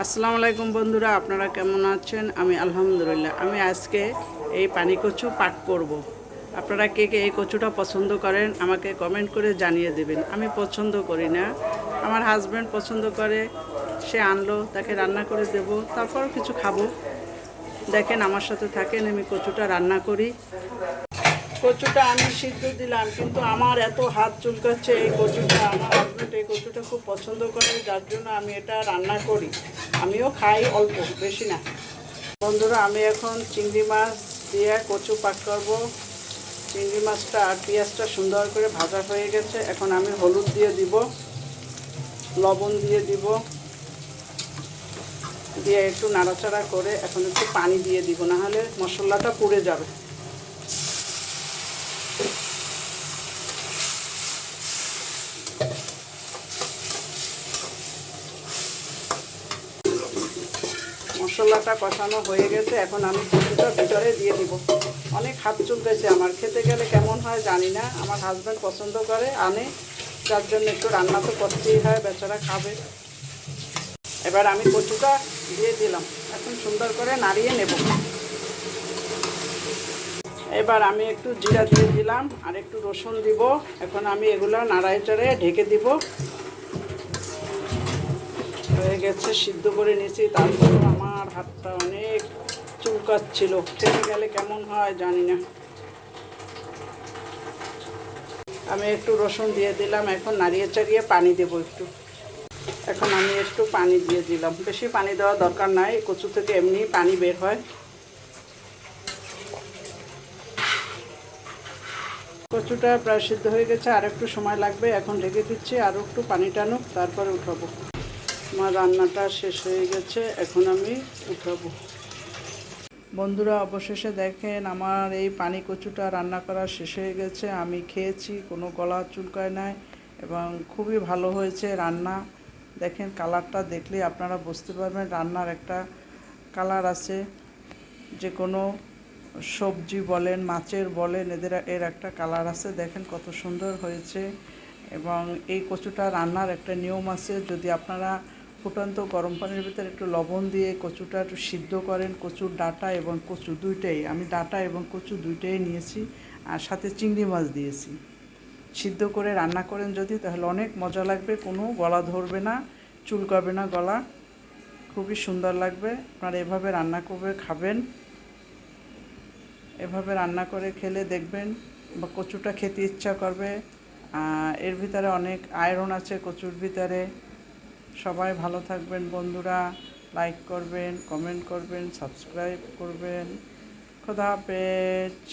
আসসালামু আলাইকুম বন্ধুরা, আপনারা কেমন আছেন? আমি আলহামদুলিল্লাহ। আমি আজকে এই পানি কচু পাক করব। আপনারা কে কে এই কচুটা পছন্দ করেন আমাকে কমেন্ট করে জানিয়ে দেবেন। আমি পছন্দ করি না, আমার হাজব্যান্ড পছন্দ করে, সে আনলো, তাকে রান্না করে দেব, তারপর কিছু খাবো। দেখেন আমার সাথে থাকেন, আমি কচুটা রান্না করি। কচুটা আমি সিদ্ধ দিলাম, কিন্তু আমার এত হাত চুলকাচ্ছে এই কচুটা। আমার হাজব্যান্ড এই কচুটা খুব পছন্দ করে, যার জন্য আমি এটা রান্না করি। আমিও খাই অল্প, বেশি না। বন্ধুরা, আমি এখন চিংড়ি মাছ দিয়ে কচু পাক করব। চিংড়ি মাছটা আর পেঁয়াজটা সুন্দর করে ভাজা হয়ে গেছে। এখন আমি হলুদ দিয়ে দিব, লবণ দিয়ে দিব, দিয়ে একটু নাড়াচাড়া করে এখন একটু পানি দিয়ে দিব, না হলে মশলাটা পুড়ে যাবে। মশলাটা কষানো হয়ে গেছে, এখন আমি কচুটা ভিতরে দিয়ে দিব। অনেক হাত চুলকাইছে আমার, খেতে গেলে কেমন হয় জানি না। আমার হাজব্যান্ড পছন্দ করে, আনে, যার জন্য একটু রান্না তো করতেই হয়, বেচারা খাবে। এবার আমি কচুটা দিয়ে দিলাম, এখন সুন্দর করে নাড়িয়ে নেব। এবার আমি একটু জিরা দিয়ে দিলাম আর একটু রসুন দিব। এখন আমি এগুলো নাড়াই চাড়ে ঢেকে দিব। হয়ে গেছে, সিদ্ধ করে নিয়েছি, তারপরে আমার হাতটা অনেক চুলকাচ্ছিল, খেতে গেলে কেমন হয় জানি না। আমি একটু রসুন দিয়ে দিলাম, এখন নাড়িয়ে চাড়িয়ে পানি দেব একটু। এখন আমি একটু পানি দিয়ে দিলাম, বেশি পানি দেওয়ার দরকার নাই, কচু থেকে এমনি পানি বের হয়। কচুটা প্রায় সিদ্ধ হয়ে গেছে, আর একটু সময় লাগবে। এখন ঢেকে দিচ্ছি, আরও একটু পানি টানুক, তারপরে উঠাবো। আমার রান্নাটা শেষ হয়ে গেছে, এখন আমি উঠাবো। বন্ধুরা, অবশেষে দেখেন আমার এই পানি কচুটা রান্না করা শেষ হয়ে গেছে। আমি খেয়েছি, কোনো গলা চুলকায় নাই এবং খুবই ভালো হয়েছে রান্না। দেখেন কালারটা দেখলে আপনারা বুঝতে পারবেন, রান্নার একটা কালার আছে। যে কোনো সবজি বলেন, মাছের বলেন, এর একটা কালার আছে। দেখেন কত সুন্দর হয়েছে। এবং এই কচুটা রান্নার একটা নিয়ম আছে। যদি আপনারা ফুটন্ত গরম পানির ভিতরে একটু লবণ দিয়ে কচুটা একটু সিদ্ধ করেন, কচুর ডাঁটা এবং কচু দুইটাই, আমি ডাঁটা এবং কচু দুইটাই নিয়েছি, আর সাথে চিংড়ি মাছ দিয়েছি, সিদ্ধ করে রান্না করেন যদি, তাহলে অনেক মজা লাগবে, কোনো গলা ধরবে না, চুলকাবে না গলা, খুবই সুন্দর লাগবে। আপনারা এভাবে রান্না করে খাবেন, এভাবে রান্না করে খেলে দেখবেন বা কচুটা খেতে ইচ্ছা করবে। এর ভিতরে অনেক আয়রন আছে কচুর ভিতরে। সবাই ভালো থাকবেন বন্ধুরা, লাইক করবেন, কমেন্ট করবেন, সাবস্ক্রাইব করবেন। খোদা হাফেজ।